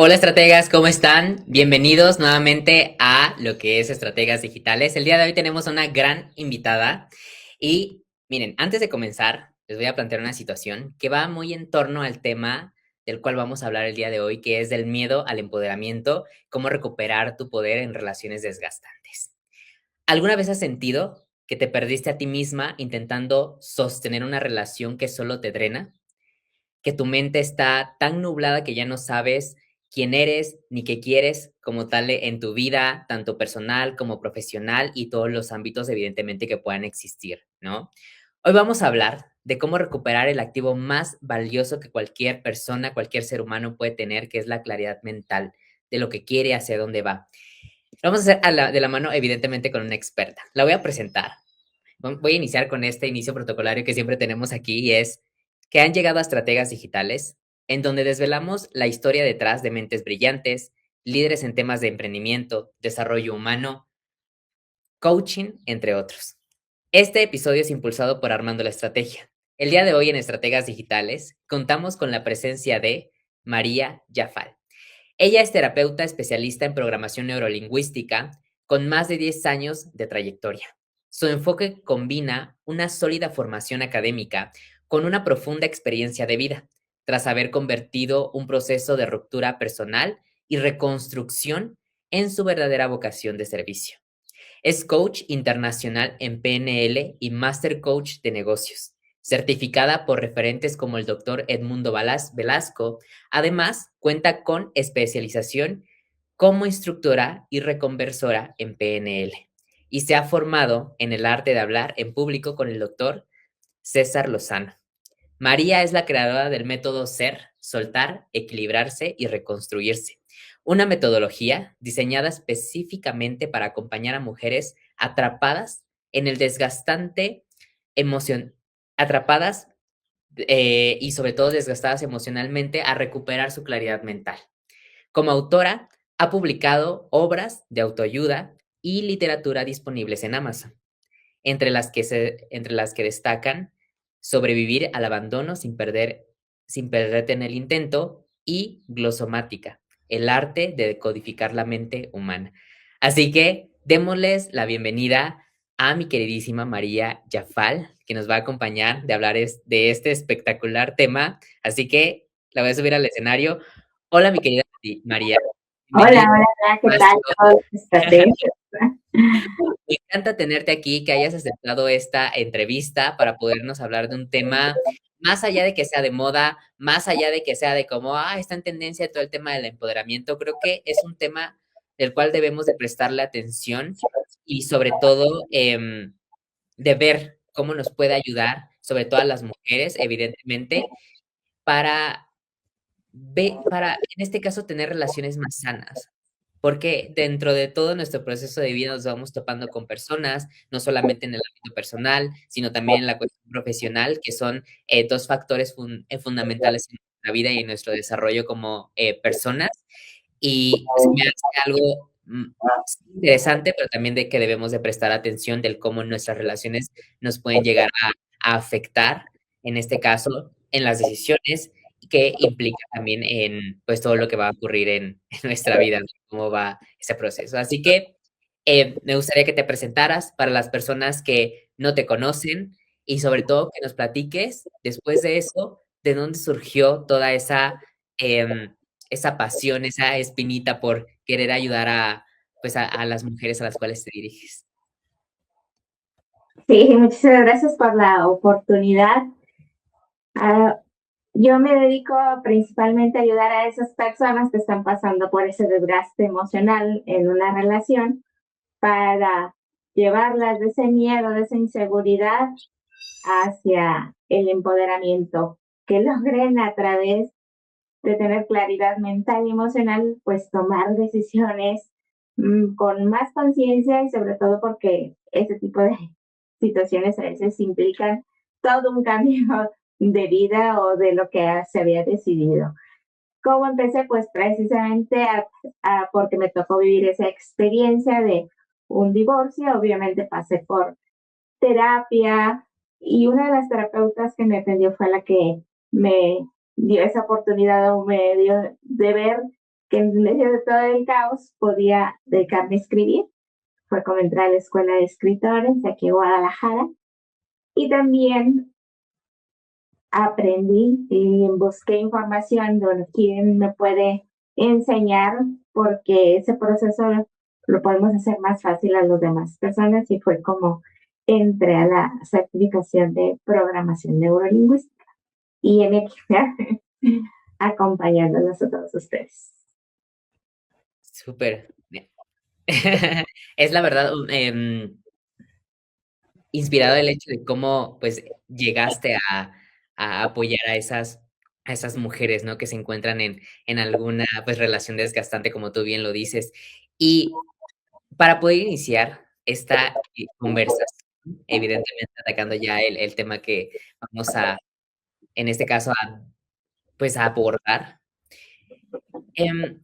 Hola estrategas, ¿cómo están? Bienvenidos nuevamente a lo que es Estrategas Digitales. El día de hoy tenemos una gran invitada y miren, antes de comenzar, les voy a plantear una situación que va muy en torno al tema del cual vamos a hablar el día de hoy, que es del miedo al empoderamiento, cómo recuperar tu poder en relaciones desgastantes. ¿Alguna vez has sentido que te perdiste a ti misma intentando sostener una relación que solo te drena? Que tu mente está tan nublada que ya no sabes quién eres ni qué quieres como tal en tu vida, tanto personal como profesional y todos los ámbitos evidentemente que puedan existir, ¿no? Hoy vamos a hablar de cómo recuperar el activo más valioso que cualquier persona, cualquier ser humano puede tener, que es la claridad mental de lo que quiere, hacia dónde va. Lo vamos a hacer de la mano, evidentemente, con una experta. La voy a presentar. Voy a iniciar con este inicio protocolario que siempre tenemos aquí y es que han llegado a estrategas digitales en donde desvelamos la historia detrás de mentes brillantes, líderes en temas de emprendimiento, desarrollo humano, coaching, entre otros. Este episodio es impulsado por Armando la Estrategia. El día de hoy en Estrategas Digitales contamos con la presencia de María Jafal. Ella es terapeuta especialista en programación neurolingüística con más de 10 años de trayectoria. Su enfoque combina una sólida formación académica con una profunda experiencia de vida, tras haber convertido un proceso de ruptura personal y reconstrucción en su verdadera vocación de servicio. Es coach internacional en PNL y Master Coach de negocios, certificada por referentes como el doctor Edmundo Velasco. Además, cuenta con especialización como instructora y reconversora en PNL y se ha formado en el arte de hablar en público con el doctor César Lozano. María es la creadora del método Ser, Soltar, Equilibrarse y Reconstruirse, una metodología diseñada específicamente para acompañar a mujeres atrapadas en el desgastante emoción, atrapadas y sobre todo desgastadas emocionalmente a recuperar su claridad mental. Como autora, ha publicado obras de autoayuda y literatura disponibles en Amazon entre las que destacan Sobrevivir al abandono sin perderte en el intento y Glosomática, el arte de decodificar la mente humana. Así que démosles la bienvenida a mi queridísima María Jafal, que nos va a acompañar de hablar de este espectacular tema. Así que la voy a subir al escenario. Hola, mi querida María. Hola, Bienvenida hola, hola, ¿qué a tal? espacio. ¿Cómo estás? Me encanta tenerte aquí, que hayas aceptado esta entrevista para podernos hablar de un tema, más allá de que sea de moda, más allá de que sea de cómo, está en tendencia todo el tema del empoderamiento, creo que es un tema del cual debemos de prestarle atención y sobre todo de ver cómo nos puede ayudar, sobre todo a las mujeres, evidentemente, para para, en este caso, tener relaciones más sanas. Porque dentro de todo nuestro proceso de vida nos vamos topando con personas, no solamente en el ámbito personal, sino también en la cuestión profesional, que son dos factores fundamentales en nuestra vida y en nuestro desarrollo como personas. Y se me hace algo sí, interesante, pero también de que debemos de prestar atención del cómo nuestras relaciones nos pueden llegar a afectar, en este caso, en las decisiones que implica también en, pues, todo lo que va a ocurrir en nuestra vida, ¿no? Cómo va ese proceso. Así que, me gustaría que te presentaras para las personas que no te conocen y, sobre todo, que nos platiques, después de eso, de dónde surgió toda esa pasión, esa espinita por querer ayudar a, pues, a las mujeres a las cuales te diriges. Sí, muchísimas gracias por la oportunidad. Ah, yo me dedico principalmente a ayudar a esas personas que están pasando por ese desgaste emocional en una relación para llevarlas de ese miedo, de esa inseguridad hacia el empoderamiento, que logren a través de tener claridad mental y emocional, pues tomar decisiones con más conciencia y sobre todo porque ese tipo de situaciones a veces implican todo un cambio de vida o de lo que se había decidido. ¿Cómo empecé? Pues precisamente porque me tocó vivir esa experiencia de un divorcio. Obviamente pasé por terapia y una de las terapeutas que me atendió fue la que me dio esa oportunidad o me dio de ver que en medio de todo el caos podía dedicarme a escribir. Fue como entrar a la Escuela de Escritores de aquí en Guadalajara. Y también aprendí y busqué información de quién me puede enseñar, porque ese proceso lo podemos hacer más fácil a las demás personas, y fue como entré a la certificación de programación neurolingüística y en equipo acompañándolos a todos ustedes. Súper. Es la verdad, inspirado el hecho de cómo, pues, llegaste a apoyar a esas mujeres, ¿no? Que se encuentran en alguna, pues, relación desgastante, como tú bien lo dices. Y para poder iniciar esta, conversación, evidentemente atacando ya el tema que vamos a, en este caso, pues, a abordar, em,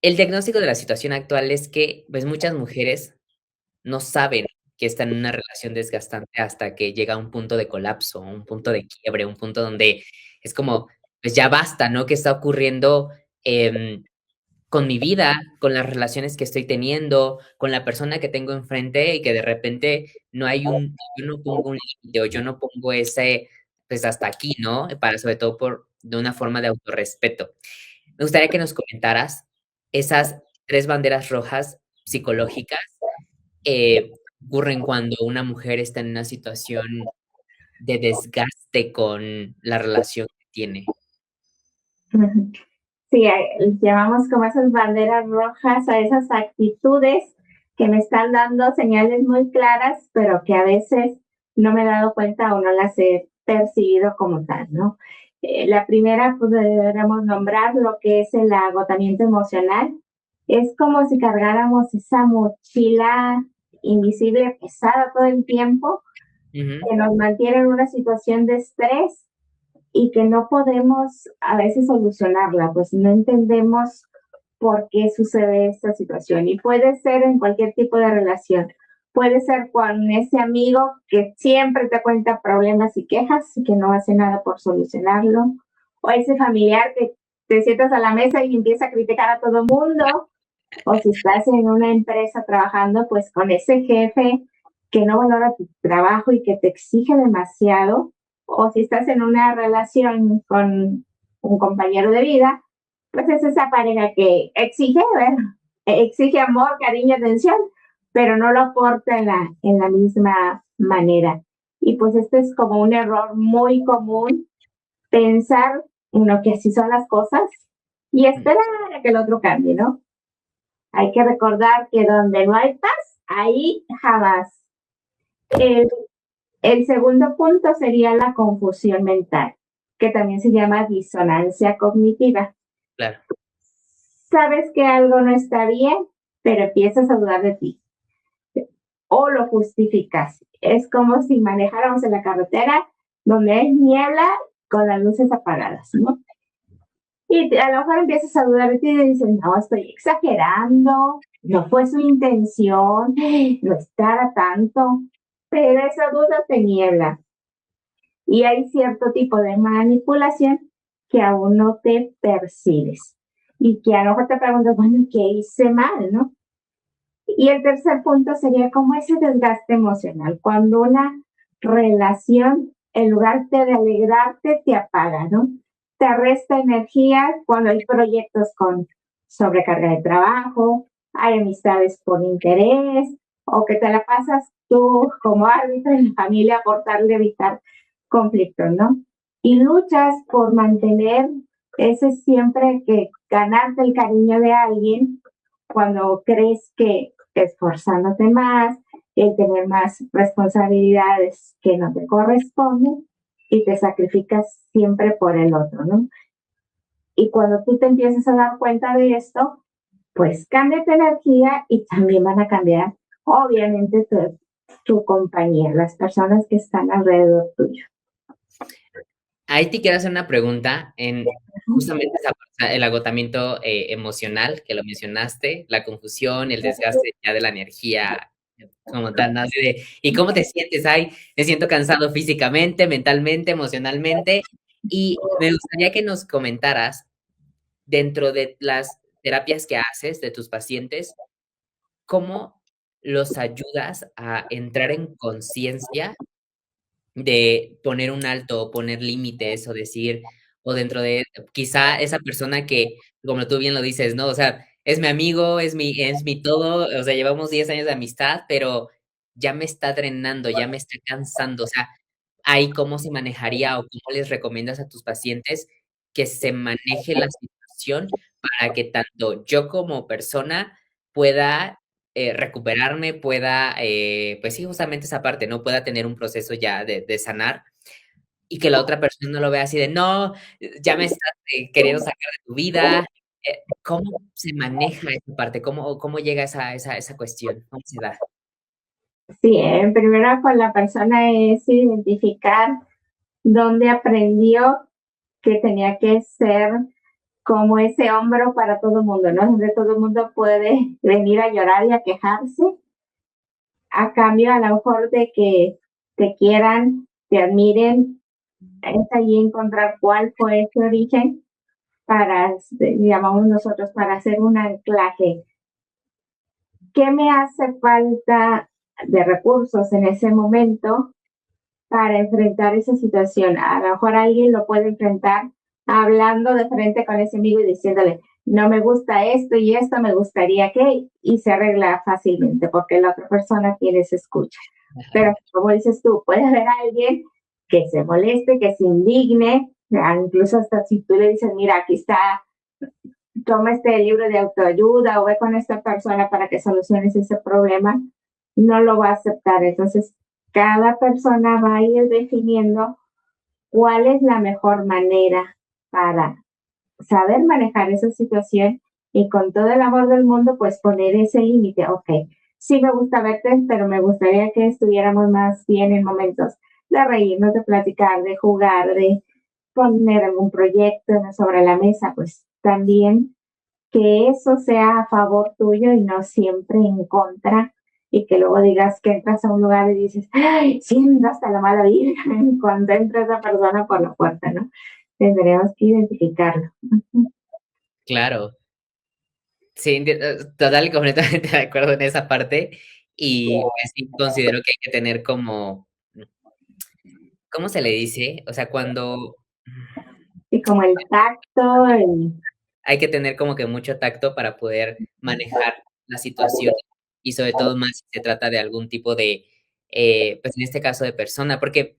el diagnóstico de la situación actual es que, pues, muchas mujeres no saben que están en una relación desgastante hasta que llega a un punto de colapso, un punto de quiebre, un punto donde es como, pues ya basta, ¿no? ¿Qué está ocurriendo, con mi vida, con las relaciones que estoy teniendo, con la persona que tengo enfrente? Y que de repente no hay yo no pongo un límite, o yo no pongo ese, pues hasta aquí, ¿no? Para, sobre todo de una forma de autorrespeto. Me gustaría que nos comentaras esas 3 banderas rojas psicológicas ocurren cuando una mujer está en una situación de desgaste con la relación que tiene. Sí, llamamos como esas banderas rojas a esas actitudes que me están dando señales muy claras, pero que a veces no me he dado cuenta o no las he percibido como tal, ¿no? La primera, pues deberíamos nombrar lo que es el agotamiento emocional. Es como si cargáramos esa mochila invisible pesada todo el tiempo, Ujú, que nos mantiene en una situación de estrés y que no podemos a veces solucionarla, pues no entendemos por qué sucede esta situación. Y puede ser en cualquier tipo de relación. Puede ser con ese amigo que siempre te cuenta problemas y quejas y que no hace nada por solucionarlo. O ese familiar que te sientas a la mesa y empieza a criticar a todo el mundo. O si estás en una empresa trabajando, pues con ese jefe que no valora tu trabajo y que te exige demasiado. O si estás en una relación con un compañero de vida, pues es esa pareja que exige, bueno, exige amor, cariño, atención, pero no lo aporta en la misma manera. Y pues este es como un error muy común, pensar uno que así son las cosas y mm, esperar a que el otro cambie, ¿no? Hay que recordar que donde no hay paz, ahí jamás. El, el segundo punto sería la confusión mental, que también se llama disonancia cognitiva. claro. Sabes que algo no está bien, pero empiezas a dudar de ti o lo justificas. Es como si manejáramos en la carretera donde es niebla con las luces apagadas, ¿no? Y a lo mejor empiezas a dudar de ti y dices, no, estoy exagerando, no fue su intención, no estará tanto, pero esa duda te niebla. Y hay cierto tipo de manipulación que aún no te percibes y que a lo mejor te preguntas, bueno, ¿qué hice mal, no? Y el tercer punto sería como ese desgaste emocional, cuando una relación, en lugar de alegrarte, te apaga, ¿no? Te resta energía cuando hay proyectos con sobrecarga de trabajo, hay amistades por interés, o que te la pasas tú como árbitro en la familia por tal de evitar conflictos, ¿no? Y luchas por mantener ese siempre que ganarte el cariño de alguien cuando crees que esforzándote más, el tener más responsabilidades que no te corresponden y te sacrificas siempre por el otro, ¿no? Y cuando tú te empiezas a dar cuenta de esto, pues cambia tu energía y también van a cambiar, obviamente, tu compañía, las personas que están alrededor tuyo. Ahí te quiero hacer una pregunta en justamente esa parte, el agotamiento, emocional, que lo mencionaste, la confusión, el desgaste ya de la energía como tal, ¿no? Así de, ¿y cómo te sientes? Ay, me siento cansado físicamente, mentalmente, emocionalmente. Y me gustaría que nos comentaras dentro de las terapias que haces de tus pacientes, ¿cómo los ayudas a entrar en conciencia de poner un alto, o poner límites, o decir, o dentro de quizá esa persona que, como tú bien lo dices, ¿no? O sea, es mi amigo, es mi todo, o sea, llevamos 10 años de amistad, pero ya me está drenando, ya me está cansando, o sea, ahí cómo se manejaría o cómo les recomiendas a tus pacientes que se maneje la situación para que tanto yo como persona pueda recuperarme, pueda, pues sí, justamente esa parte, ¿no? Pueda tener un proceso ya de sanar y que la otra persona no lo vea así de, no, ya me estás queriendo sacar de tu vida. ¿Cómo se maneja esa parte? ¿Cómo llega esa cuestión? ¿Cómo se da? Sí, primero con la persona es identificar dónde aprendió que tenía que ser como ese hombro para todo el mundo, ¿no? Donde todo el mundo puede venir a llorar y a quejarse, a cambio a lo mejor de que te quieran, te admiren, es allí encontrar cuál fue ese origen para, llamamos nosotros, para hacer un anclaje. ¿Qué me hace falta de recursos en ese momento para enfrentar esa situación? A lo mejor alguien lo puede enfrentar hablando de frente con ese amigo y diciéndole, no me gusta esto y esto, me gustaría que, y se arregla fácilmente porque la otra persona tiene se escucha. Pero como dices tú, puede haber alguien que se moleste, que se indigne, incluso hasta si tú le dices, mira, aquí está, toma este libro de autoayuda o ve con esta persona para que soluciones ese problema, no lo va a aceptar. Entonces, cada persona va a ir definiendo cuál es la mejor manera para saber manejar esa situación y con todo el amor del mundo, pues poner ese límite. Ok, sí me gusta verte, pero me gustaría que estuviéramos más bien en momentos de reírnos, de platicar, de jugar, de poner algún proyecto sobre la mesa, pues también que eso sea a favor tuyo y no siempre en contra y que luego digas que entras a un lugar y dices, ay, siento hasta la mala vida cuando entra esa persona por la puerta, ¿no? Tendremos que identificarlo. Claro. Sí, total y completamente de acuerdo en esa parte. Y pues sí, considero que hay que tener como, ¿cómo se le dice? O sea, cuando Y como el tacto, hay que tener como que mucho tacto para poder manejar la situación y sobre todo más si se trata de algún tipo de, pues en este caso de persona, porque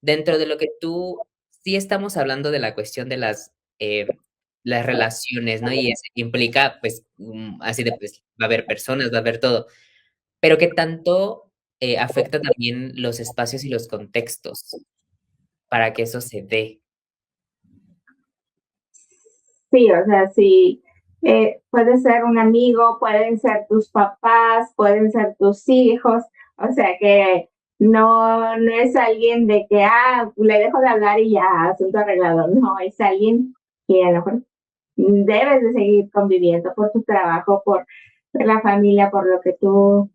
dentro de lo que tú, sí estamos hablando de la cuestión de las relaciones, ¿no? Y eso implica, pues, así de, pues, va a haber personas, va a haber todo, pero ¿qué tanto afecta también los espacios y los contextos para que eso se dé? sí, o sea, sí, puede ser un amigo, pueden ser tus papás, pueden ser tus hijos, o sea que no es alguien de que, le dejo de hablar y ya, asunto arreglado, no, es alguien que a lo mejor debes de seguir conviviendo por tu trabajo, por la familia, por lo que tú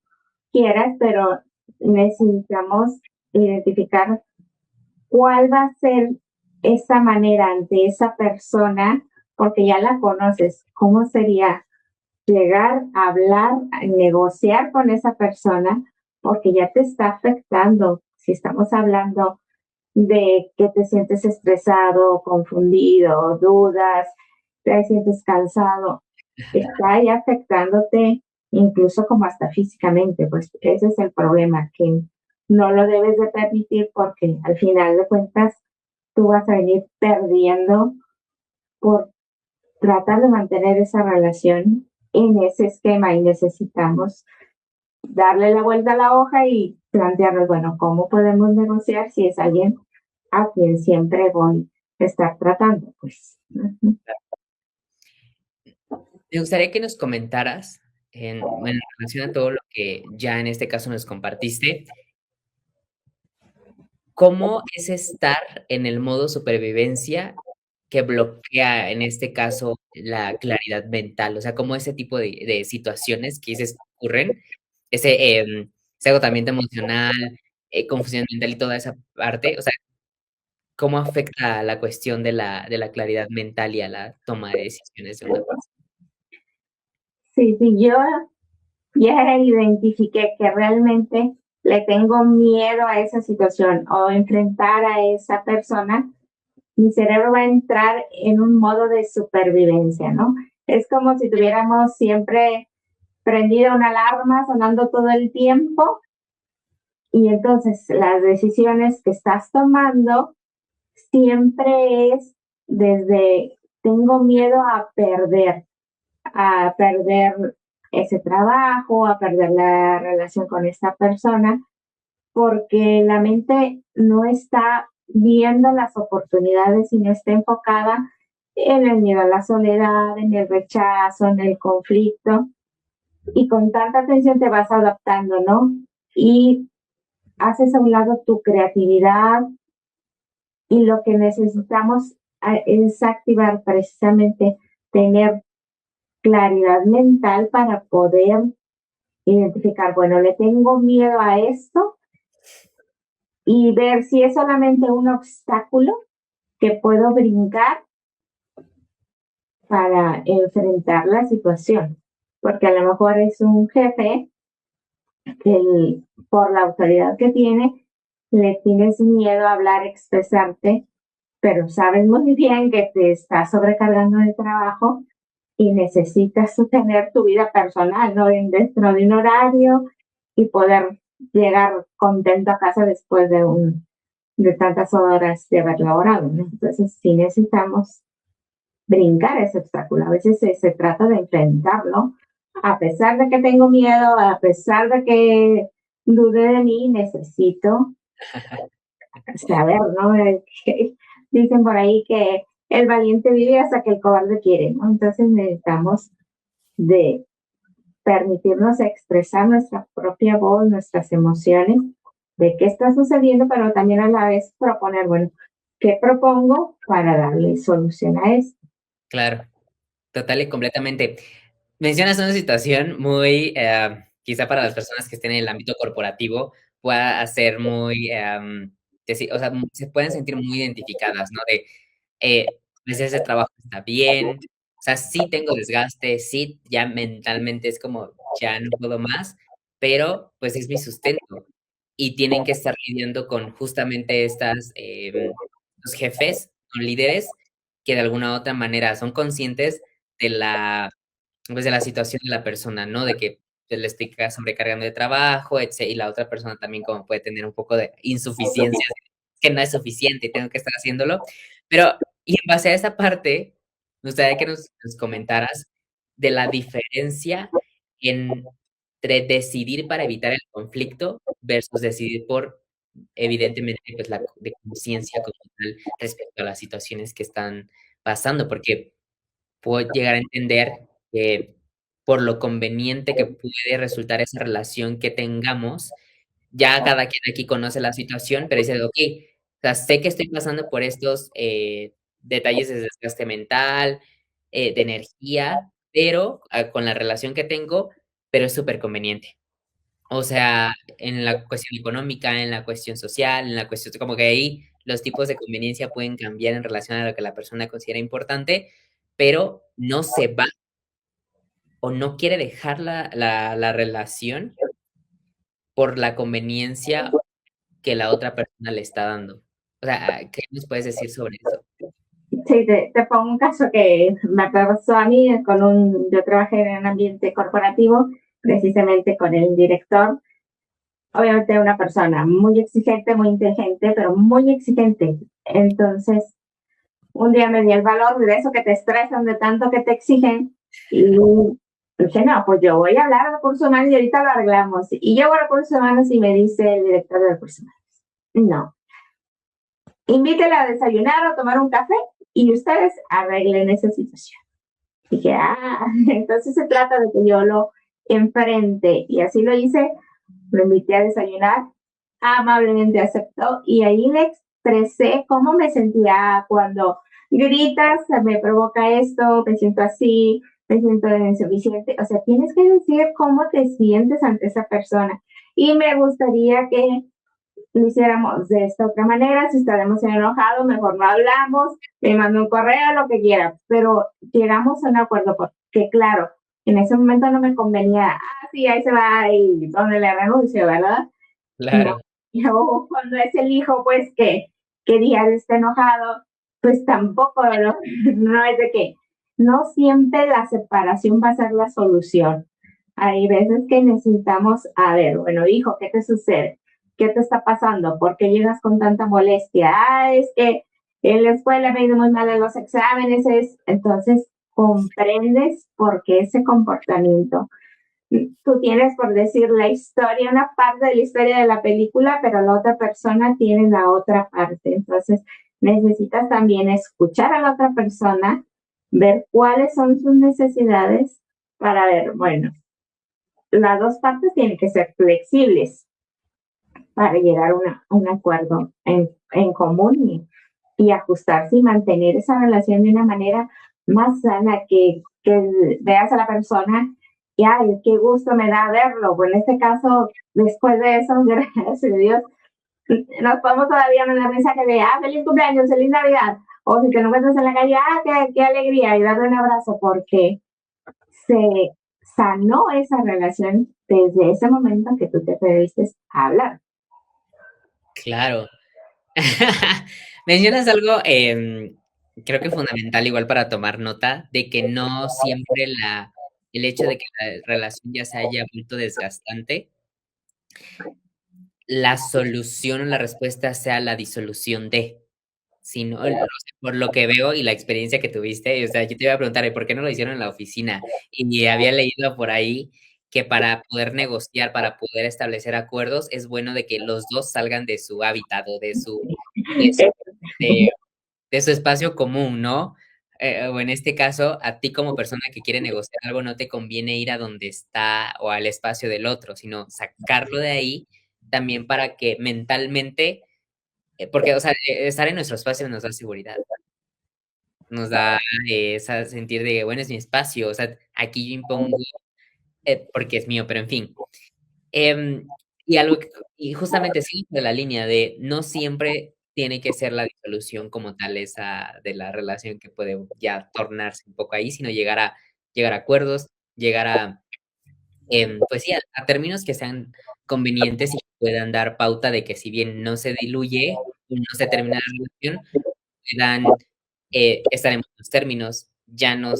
quieras, pero necesitamos identificar cuál va a ser esa manera ante esa persona, porque ya la conoces, cómo sería llegar a hablar, a negociar con esa persona, porque ya te está afectando. Si estamos hablando de que te sientes estresado, confundido, dudas, te sientes cansado, está ya afectándote incluso como hasta físicamente, pues ese es el problema, que no lo debes de permitir porque al final de cuentas tú vas a venir perdiendo por tratar de mantener esa relación en ese esquema y necesitamos darle la vuelta a la hoja y plantearnos, bueno, ¿cómo podemos negociar si es alguien a quien siempre voy a estar tratando? Pues, Me gustaría que nos comentaras, en relación a todo lo que ya en este caso nos compartiste, ¿cómo es estar en el modo supervivencia que bloquea, en este caso, la claridad mental? O sea, ¿cómo ese tipo de situaciones que dices ocurren, ese agotamiento emocional, confusión mental y toda esa parte, o sea, ¿Cómo afecta a la cuestión de la claridad mental y a la toma de decisiones de una persona? Sí, sí, yo ya identifiqué que realmente le tengo miedo a esa situación o enfrentar a esa persona, mi cerebro va a entrar en un modo de supervivencia, ¿no? Es como si tuviéramos siempre prendida una alarma sonando todo el tiempo y entonces las decisiones que estás tomando siempre es desde tengo miedo a perder ese trabajo, a perder la relación con esta persona, porque la mente no está viendo las oportunidades y no está enfocada en el miedo a la soledad, en el rechazo, en el conflicto. Y con tanta atención te vas adaptando, ¿no? Y haces a un lado tu creatividad y lo que necesitamos es activar precisamente, tener claridad mental para poder identificar, bueno, le tengo miedo a esto y ver si es solamente un obstáculo que puedo brincar para enfrentar la situación. Porque a lo mejor es un jefe que por la autoridad que tiene, le tienes miedo a hablar, expresarte, pero sabes muy bien que te está sobrecargando de trabajo y necesitas tener tu vida personal, ¿no? Dentro de un horario y poder llegar contento a casa después de tantas horas de haber laborado, ¿no? Entonces sí necesitamos brincar ese obstáculo. A veces se trata de enfrentarlo. A pesar de que tengo miedo, a pesar de que dudé de mí, necesito saber, ¿no? Dicen por ahí que el valiente vive hasta que el cobarde quiere, ¿no? Entonces necesitamos de permitirnos expresar nuestra propia voz, nuestras emociones, de qué está sucediendo, pero también a la vez proponer, bueno, ¿qué propongo para darle solución a esto? Claro, total y completamente. Mencionas una situación muy, quizá para las personas que estén en el ámbito corporativo, pueda hacer muy, o sea, se pueden sentir muy identificadas, ¿no? De, pues ese trabajo está bien, o sea, sí tengo desgaste, sí, ya mentalmente es como, ya no puedo más, pero pues es mi sustento. Y tienen que estar lidiando con justamente estas, los jefes, o líderes, que de alguna u otra manera son conscientes de la pues, de la situación de la persona, ¿no? De que se le estoy sobrecargando de trabajo, y la otra persona también como puede tener un poco de insuficiencia, que no es suficiente y tengo que estar haciéndolo. Pero, y en base a esa parte, me gustaría que nos comentaras de la diferencia entre decidir para evitar el conflicto versus decidir por, evidentemente, pues, la de conciencia como tal respecto a las situaciones que están pasando, porque puedo llegar a entender que por lo conveniente que puede resultar esa relación que tengamos, ya cada quien aquí conoce la situación, pero dice: "Okey, o sea, sé que estoy pasando por estos, detalles de desgaste mental, de energía, pero, con la relación que tengo, pero es súper conveniente". O sea, en la cuestión económica, en la cuestión social, en la cuestión como que ahí los tipos de conveniencia pueden cambiar en relación a lo que la persona considera importante, pero no se va o no quiere dejar la relación por la conveniencia que la otra persona le está dando. O sea, ¿qué nos puedes decir sobre eso? Sí, te pongo un caso que me pasó a mí yo trabajé en un ambiente corporativo, precisamente con el director, obviamente una persona muy exigente, muy inteligente, pero muy exigente. Entonces, un día me di el valor de eso que te estresan, de tanto que te exigen, y dije, no, pues yo voy a hablar a recursos humanos y ahorita lo arreglamos. Y yo voy a recursos humanos y me dice el director de recursos humanos, no, invítela a desayunar o tomar un café y ustedes arreglen esa situación. Dije, entonces se trata de que yo lo enfrente y así lo hice, lo invité a desayunar, amablemente aceptó y ahí le expresé cómo me sentía cuando gritas, me provoca esto, me siento así, me siento insuficiente, o sea, tienes que decir cómo te sientes ante esa persona y me gustaría que lo hiciéramos de esta otra manera, si está demasiado enojado, mejor no hablamos, me manda un correo, lo que quiera, pero llegamos a un acuerdo porque claro, en ese momento no me convenía, sí, ahí se va y donde le renuncio, ¿verdad? No, Claro, yo cuando es el hijo, pues que diario está enojado, pues tampoco, ¿no? No es de que no siempre la separación va a ser la solución. Hay veces que necesitamos, a ver, bueno, hijo, ¿qué te sucede? ¿Qué te está pasando? ¿Por qué llegas con tanta molestia? Es que en la escuela me ha ido muy mal en los exámenes. Entonces, comprendes por qué ese comportamiento. Tú tienes, por decir, la historia, una parte de la historia de la película, pero la otra persona tiene la otra parte. Entonces, necesitas también escuchar a la otra persona, ver cuáles son sus necesidades para ver, bueno, las dos partes tienen que ser flexibles para llegar a un acuerdo en común y ajustarse y mantener esa relación de una manera más sana, que veas a la persona y ay, qué gusto me da verlo. Pues en este caso, después de eso, gracias a Dios, nos podemos todavía mandar mensajes de feliz cumpleaños, feliz Navidad. O si te lo encuentras en la calle, qué alegría, y darle un abrazo porque se sanó esa relación desde ese momento en que tú te atreviste a hablar. claro. Mencionas algo, creo que fundamental, igual para tomar nota, de que no siempre el hecho de que la relación ya se haya vuelto desgastante, la solución o la respuesta sea la disolución de, sino, o sea, por lo que veo y la experiencia que tuviste, o sea, yo te iba a preguntar, ¿y por qué no lo hicieron en la oficina? Y había leído por ahí que para poder negociar, para poder establecer acuerdos, es bueno de que los dos salgan de su hábitat o de su, de de su espacio común, ¿no? O en este caso, a ti como persona que quiere negociar algo, no te conviene ir a donde está o al espacio del otro, sino sacarlo de ahí también para que mentalmente, porque, o sea, estar en nuestro espacio nos da seguridad, nos da esa sentir de, bueno, es mi espacio, o sea, aquí yo impongo porque es mío, pero en fin. Em, y algo y justamente sí, de la línea de no siempre tiene que ser la disolución como tal esa de la relación que puede ya tornarse un poco ahí, sino llegar a acuerdos, llegar a, pues sí, a términos que sean convenientes y que puedan dar pauta de que si bien no se diluye, no se termina la relación, puedan estar en buenos términos, la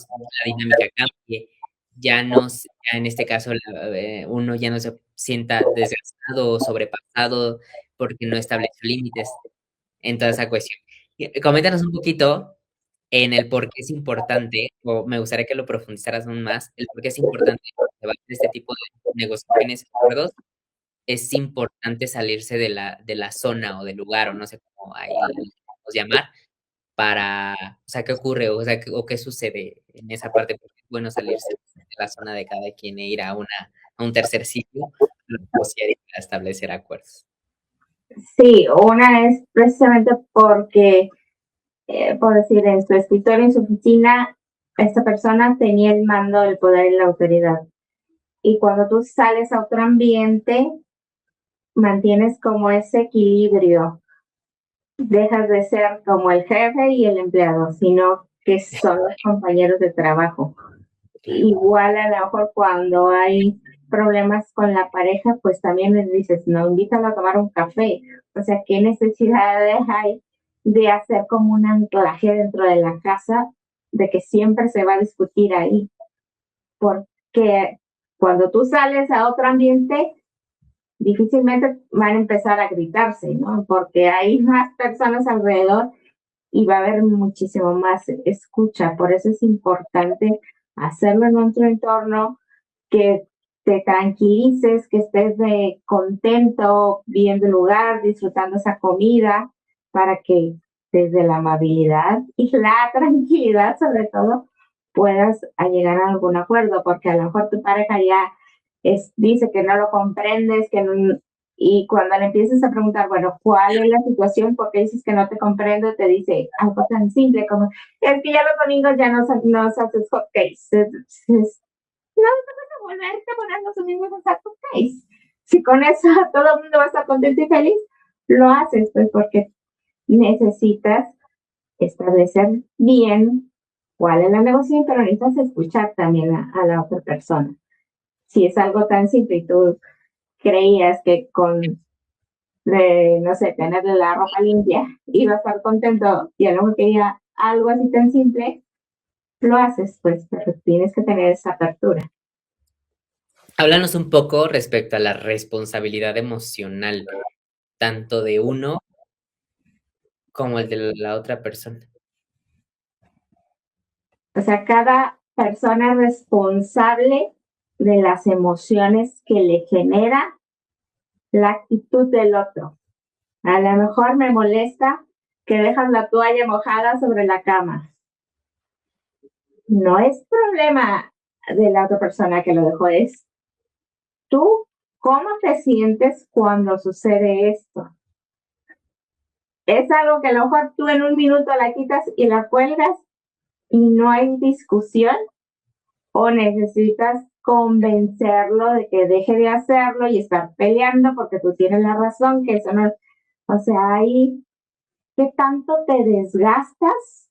dinámica cambie, ya en este caso uno ya no se sienta desgastado o sobrepasado porque no estableció límites en toda esa cuestión. Coméntanos un poquito en el por qué es importante, o me gustaría que lo profundizaras aún más, el por qué es importante llevar este tipo de negociaciones y acuerdos, es importante salirse de la zona o del lugar, o no sé cómo ahí le podemos llamar, para, o sea, ¿qué ocurre? O sea, o qué sucede en esa parte, porque es bueno salirse de la zona de cada quien e ir a un tercer sitio, para negociar y para establecer acuerdos. Sí, una es precisamente porque, por decir, en su escritorio, en su oficina, esta persona tenía el mando, el poder y la autoridad. Y cuando tú sales a otro ambiente, mantienes como ese equilibrio. Dejas de ser como el jefe y el empleado, sino que son los compañeros de trabajo. Claro, Igual a lo mejor cuando hay problemas con la pareja, pues también les dices, no, invítalo a tomar un café. O sea, ¿qué necesidad hay de hacer como un anclaje dentro de la casa de que siempre se va a discutir ahí? Porque cuando tú sales a otro ambiente, difícilmente van a empezar a gritarse, ¿no? Porque hay más personas alrededor y va a haber muchísimo más escucha. Por eso es importante hacerlo en nuestro entorno, que te tranquilices, que estés contento viendo el lugar, disfrutando esa comida, para que desde la amabilidad y la tranquilidad sobre todo puedas llegar a algún acuerdo, porque a lo mejor tu pareja ya dice que no lo comprendes, que no, y cuando le empiezas a preguntar, bueno, ¿cuál es la situación? ¿Por qué dices que no te comprendo? Te dice algo tan simple como, es que ya los domingos ya no haces hot cakes. No vas a volverte a poner los domingos a hacer hot cakes. Si con eso todo el mundo va a estar contento y feliz, lo haces pues porque necesitas establecer bien cuál es la negociación, pero necesitas escuchar también a la otra persona. Si es algo tan simple y tú creías que con, no sé, tenerle la ropa limpia iba a estar contento y a lo mejor quería algo así tan simple, lo haces, pues, pero tienes que tener esa apertura. Háblanos un poco respecto a la responsabilidad emocional, tanto de uno como el de la otra persona. O sea, cada persona es responsable de las emociones que le genera la actitud del otro. A lo mejor me molesta que dejas la toalla mojada sobre la cama. No es problema de la otra persona que lo dejó, es tú cómo te sientes cuando sucede esto. Es algo que a lo mejor tú en un minuto la quitas y la cuelgas y no hay discusión, o necesitas convencerlo de que deje de hacerlo y estar peleando porque tú tienes la razón, que eso no, o sea, ahí, ¿qué tanto te desgastas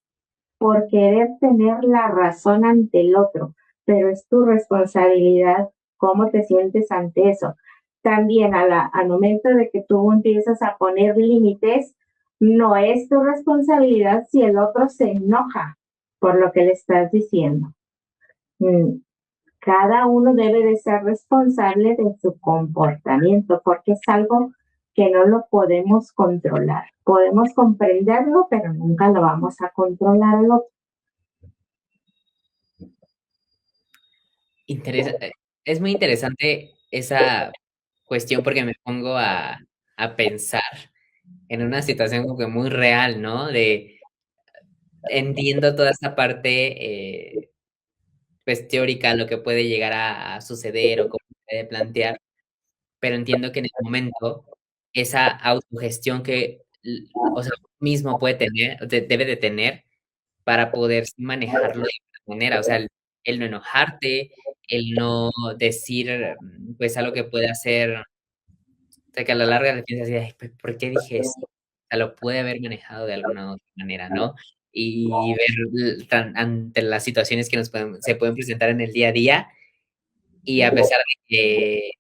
por querer tener la razón ante el otro? Pero es tu responsabilidad cómo te sientes ante eso. También al momento de que tú empiezas a poner límites, no es tu responsabilidad si el otro se enoja por lo que le estás diciendo. Cada uno debe de ser responsable de su comportamiento porque es algo que no lo podemos controlar. Podemos comprenderlo, pero nunca lo vamos a controlar al otro. Es muy interesante esa cuestión porque me pongo a pensar en una situación como que muy real, ¿no? De entiendo toda esta parte, pues teórica, lo que puede llegar a suceder o cómo se puede plantear, pero entiendo que en el momento esa autogestión que, o sea, uno mismo puede tener, debe de tener para poder manejarlo de alguna manera, o sea, el no enojarte, el no decir, pues, algo que puede hacer, o sea, que a la larga le piensas así: "Ay, ¿por qué dije eso?". O sea, lo puede haber manejado de alguna otra manera, ¿no? Y ver ante las situaciones que se pueden presentar en el día a día, y a pesar de que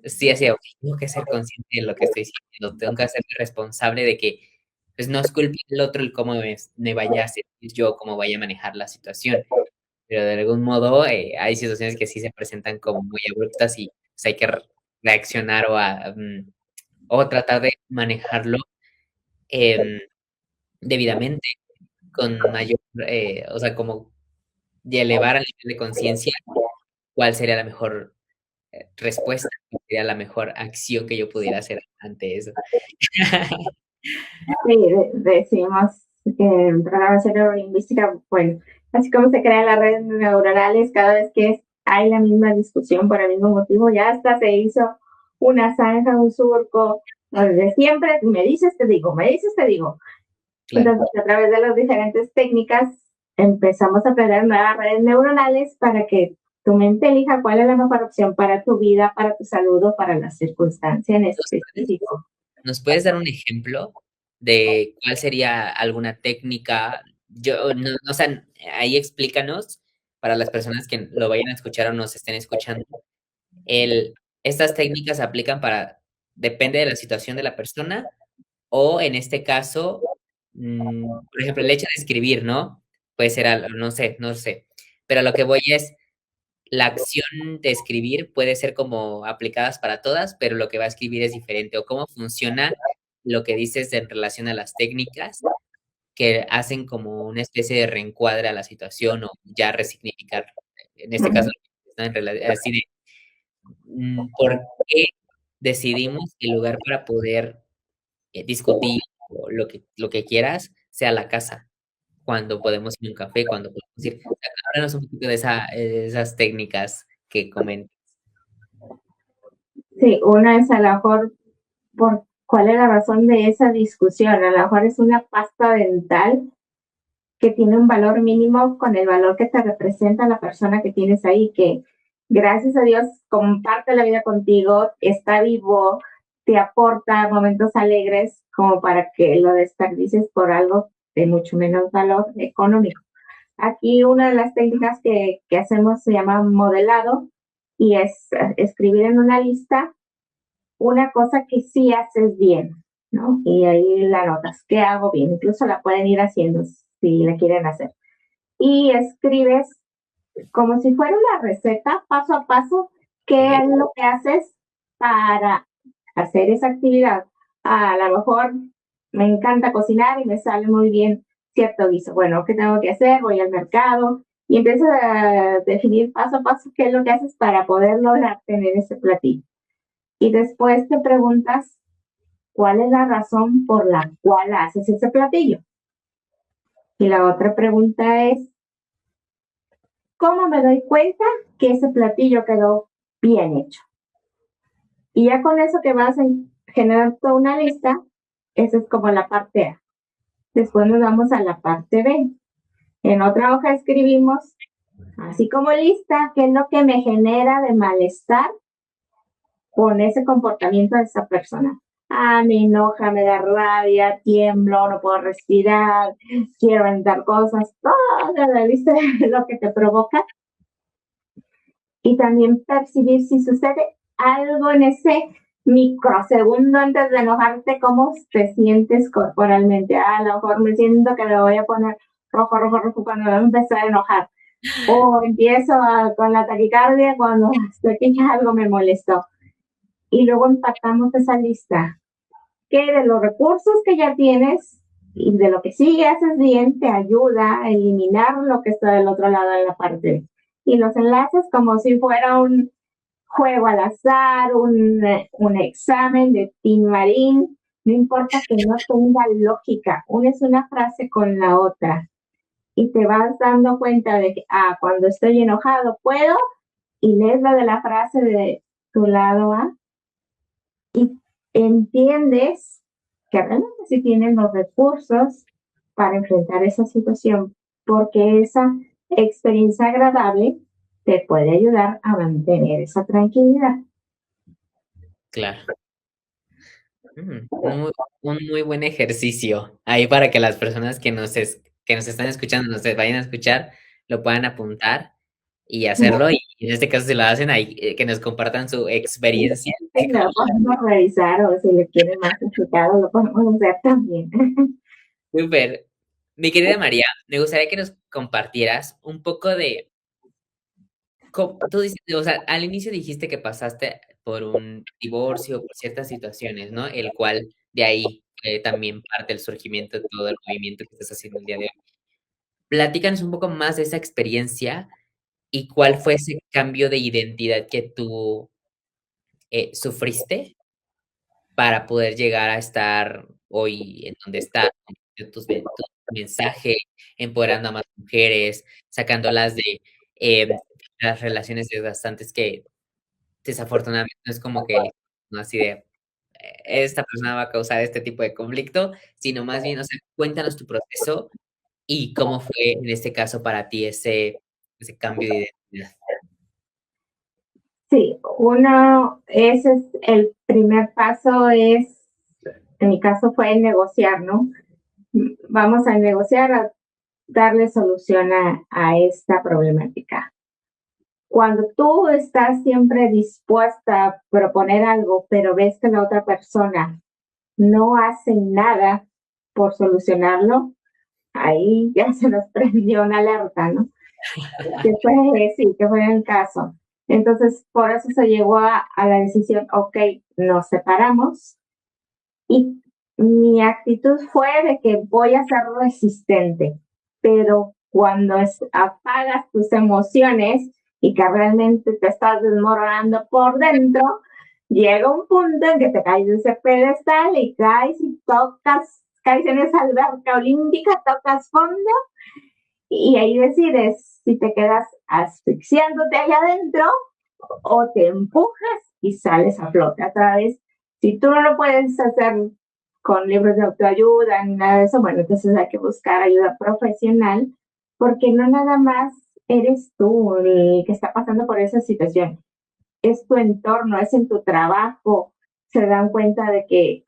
sí decía: "Okey, tengo que ser consciente de lo que estoy sintiendo, tengo que hacerme responsable de que, pues, no es culpa del otro el cómo me vaya a sentir yo, cómo vaya a manejar la situación". Pero de algún modo, hay situaciones que sí se presentan como muy abruptas y, pues, hay que reaccionar o tratar de manejarlo, em, debidamente, con mayor, o sea, como de elevar al nivel de conciencia cuál sería la mejor, respuesta, cuál sería la mejor acción que yo pudiera hacer ante eso. Sí, decimos que en programación neurolingüística, bueno, así como se crean las redes neuronales, cada vez que hay la misma discusión por el mismo motivo, ya hasta se hizo una zanja, un surco, donde siempre me dices, te digo, me dices, te digo. Claro. Entonces, a través de las diferentes técnicas, empezamos a aprender nuevas redes neuronales para que tu mente elija cuál es la mejor opción para tu vida, para tu salud o para la circunstancia en ¿Nos puedes específico. nos puedes dar un ejemplo de cuál sería alguna técnica? Yo no, o sea, ahí explícanos para las personas que lo vayan a escuchar o nos estén escuchando. Estas técnicas se aplican para depende de la situación de la persona, o en este caso, por ejemplo, el hecho de escribir, ¿no? Puede ser algo, no sé, pero a lo que voy es, la acción de escribir puede ser como aplicadas para todas, pero lo que va a escribir es diferente, o cómo funciona lo que dices en relación a las técnicas que hacen como una especie de reencuadre a la situación, o ya resignificar, en este caso, ¿no? Así de ¿por qué decidimos que el lugar para poder, discutir o lo que quieras sea la casa? Cuando podemos ir a un café, cuando podemos ir, o sea, háblanos un poquito de esas técnicas que comentas. Sí, una es a lo mejor por cuál es la razón de esa discusión. A lo mejor es una pasta dental que tiene un valor mínimo con el valor que te representa la persona que tienes ahí, que gracias a Dios comparte la vida contigo, está vivo, te aporta momentos alegres, como para que lo desperdicies por algo de mucho menos valor económico. Aquí una de las técnicas que hacemos se llama modelado y es escribir en una lista una cosa que sí haces bien, ¿no? Y ahí la notas, ¿qué hago bien? Incluso la pueden ir haciendo si la quieren hacer. Y escribes como si fuera una receta, paso a paso, qué es lo que haces para hacer esa actividad. A lo mejor me encanta cocinar y me sale muy bien cierto guiso. Bueno, ¿qué tengo que hacer? Voy al mercado y empiezo a definir paso a paso qué es lo que haces para poder lograr tener ese platillo. Y después te preguntas cuál es la razón por la cual haces ese platillo. Y la otra pregunta es, ¿cómo me doy cuenta que ese platillo quedó bien hecho? Y ya con eso que vas a generar toda una lista, esa es como la parte A. Después nos vamos a la parte B. En otra hoja escribimos, así como lista, qué es lo que me genera de malestar con ese comportamiento de esa persona. Ah, me enoja, me da rabia, tiemblo, no puedo respirar, quiero aventar cosas, toda la lista de lo que te provoca. Y también percibir si sucede algo en ese microsegundo antes de enojarte, cómo te sientes corporalmente. Ah, a lo mejor me siento que me voy a poner rojo, rojo, rojo cuando me empezar a enojar. O empiezo con la taquicardia cuando sé que ya algo me molestó. Y luego empatamos esa lista, que de los recursos que ya tienes y de lo que sí haces bien te ayuda a eliminar lo que está del otro lado de la parte. Y los enlaces como si fuera un juego al azar, un examen de Tin Marín, no importa que no tenga lógica, unes una frase con la otra y te vas dando cuenta de que, cuando estoy enojado puedo, y lees la de la frase de tu lado A y entiendes que realmente sí tienen los recursos para enfrentar esa situación, porque esa experiencia agradable te puede ayudar a mantener esa tranquilidad. Claro. Un muy buen ejercicio ahí para que las personas que nos están escuchando, nos vayan a escuchar, lo puedan apuntar y hacerlo. Y en este caso, si lo hacen, ahí, que nos compartan su experiencia. Sí, lo podemos revisar o si le quieren más explicado lo podemos hacer también. Súper. Mi querida María, me gustaría que nos compartieras un poco de tú dices, o sea, al inicio dijiste que pasaste por un divorcio, por ciertas situaciones, ¿no? El cual de ahí fue también parte del surgimiento de todo el movimiento que estás haciendo el día de hoy. Platícanos un poco más de esa experiencia y cuál fue ese cambio de identidad que tú sufriste para poder llegar a estar hoy en donde estás, con tu mensaje, empoderando a más mujeres, sacándolas de las relaciones desgastantes que desafortunadamente no es como que no así de esta persona va a causar este tipo de conflicto, sino más bien, o sea, cuéntanos tu proceso y cómo fue en este caso para ti ese cambio de identidad. Sí, ese es el primer paso, en mi caso fue negociar, ¿no? Vamos a negociar, a darle solución a esta problemática. Cuando tú estás siempre dispuesta a proponer algo, pero ves que la otra persona no hace nada por solucionarlo, ahí ya se nos prendió una alerta, ¿no? Que fue, sí, que fue el caso. Entonces, por eso se llegó a la decisión, ok, nos separamos y mi actitud fue de que voy a ser resistente, pero cuando apagas tus emociones y que realmente te estás desmoronando por dentro, llega un punto en que te caes de ese pedestal y caes y caes en esa alberca olímpica, tocas fondo y ahí decides si te quedas asfixiándote allá adentro o te empujas y sales a flote otra vez. Si tú no lo puedes hacer con libros de autoayuda ni nada de eso, bueno, entonces hay que buscar ayuda profesional porque no nada más eres tú el que está pasando por esa situación, es tu entorno, es en tu trabajo, se dan cuenta de que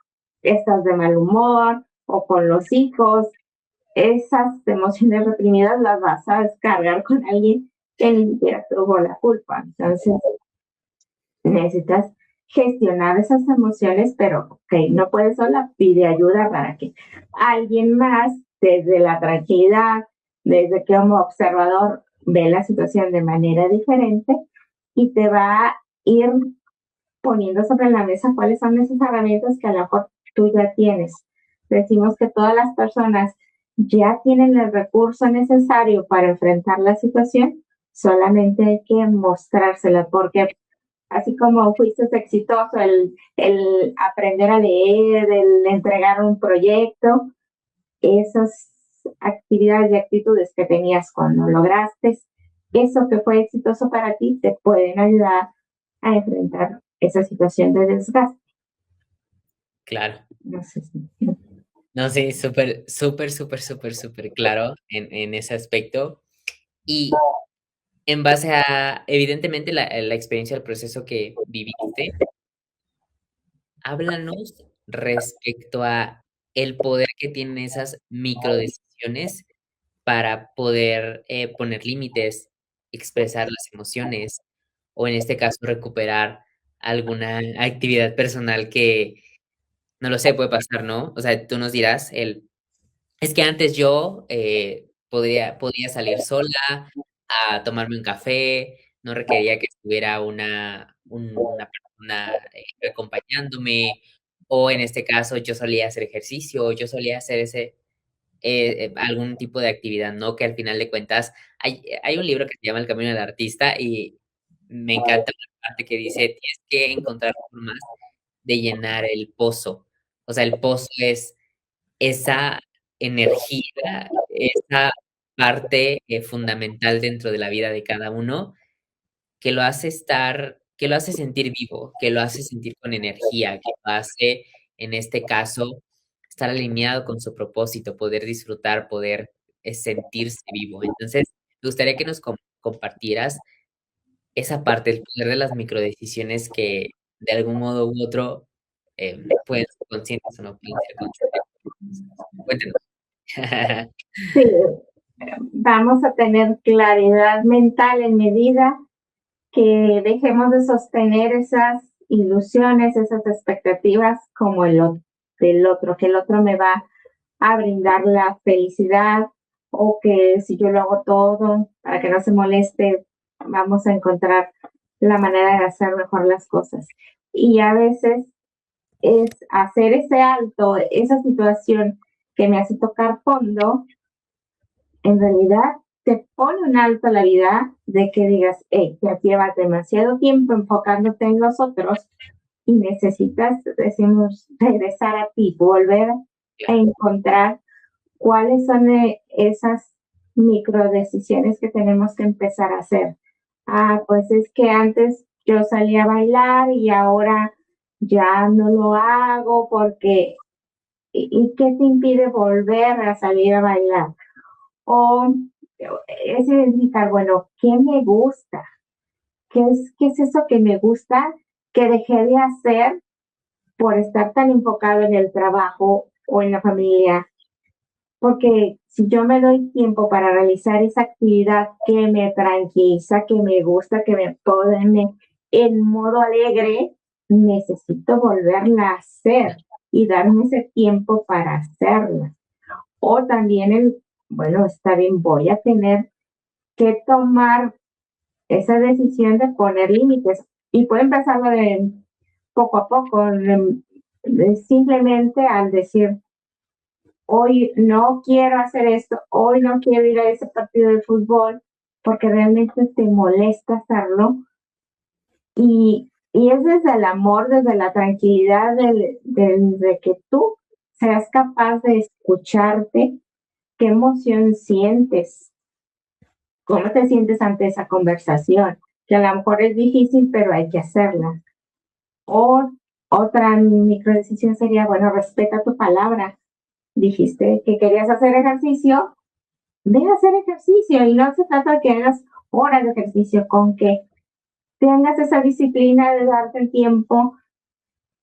estás de mal humor o con los hijos, esas emociones reprimidas las vas a descargar con alguien que ni siquiera tuvo la culpa. Entonces, necesitas gestionar esas emociones, pero ok, no puedes sola, pide ayuda para que alguien más, desde la tranquilidad, desde que como observador ve la situación de manera diferente y te va a ir poniendo sobre la mesa cuáles son esas herramientas que a lo mejor tú ya tienes. Decimos que todas las personas ya tienen el recurso necesario para enfrentar la situación, solamente hay que mostrársela, porque así como fuiste exitoso, el aprender a leer, el entregar un proyecto, esas actividades y actitudes que tenías cuando lograste eso que fue exitoso para ti, te pueden ayudar a enfrentar esa situación de desgaste. Claro. No sé si. No, sí, súper, súper, súper, súper, súper claro en ese aspecto. Y en base a, evidentemente, la experiencia, el proceso que viviste, háblanos respecto a el poder que tienen esas microdecisiones para poder poner límites, expresar las emociones o en este caso recuperar alguna actividad personal que, no lo sé, puede pasar, ¿no? O sea, tú nos dirás, es que antes yo podía salir sola a tomarme un café, no requería que estuviera una persona acompañándome, o en este caso yo solía hacer ejercicio, yo solía hacer algún tipo de actividad, ¿no? Que al final de cuentas, hay un libro que se llama El Camino del Artista y me encanta la parte que dice, tienes que encontrar formas de llenar el pozo. O sea, el pozo es esa energía, esa parte fundamental dentro de la vida de cada uno, que lo hace sentir vivo, que lo hace sentir con energía, que lo hace, en este caso, estar alineado con su propósito, poder disfrutar, poder sentirse vivo. Entonces, me gustaría que nos compartieras esa parte, el poder de las microdecisiones que de algún modo u otro pueden ser conscientes o no pueden ser conscientes. Cuéntenos. Sí, vamos a tener claridad mental en medida que dejemos de sostener esas ilusiones, esas expectativas como del otro, que el otro me va a brindar la felicidad o que si yo lo hago todo para que no se moleste, vamos a encontrar la manera de hacer mejor las cosas. Y a veces es hacer ese alto, esa situación que me hace tocar fondo, en realidad te pone un alto a la vida de que digas, hey, ya llevas demasiado tiempo enfocándote en los otros y necesitas, decimos, regresar a ti, volver a encontrar cuáles son esas micro decisiones que tenemos que empezar a hacer. Ah, pues es que antes yo salía a bailar y ahora ya no lo hago porque, ¿y qué te impide volver a salir a bailar? O es identificar, bueno, ¿qué me gusta? Qué es eso que me gusta que dejé de hacer por estar tan enfocado en el trabajo o en la familia? Porque si yo me doy tiempo para realizar esa actividad que me tranquiliza, que me gusta, que me pone en modo alegre, necesito volverla a hacer y darme ese tiempo para hacerla. O también bueno, está bien, voy a tener que tomar esa decisión de poner límites y puede empezarlo de poco a poco, simplemente al decir, hoy no quiero hacer esto, hoy no quiero ir a ese partido de fútbol porque realmente te molesta hacerlo y es desde el amor, desde la tranquilidad de que tú seas capaz de escucharte, qué emoción sientes, cómo te sientes ante esa conversación, que a lo mejor es difícil, pero hay que hacerla. O otra microdecisión sería, bueno, respeta tu palabra. Dijiste que querías hacer ejercicio, ve a hacer ejercicio y no se trata de que hagas horas de ejercicio, con que tengas esa disciplina de darte el tiempo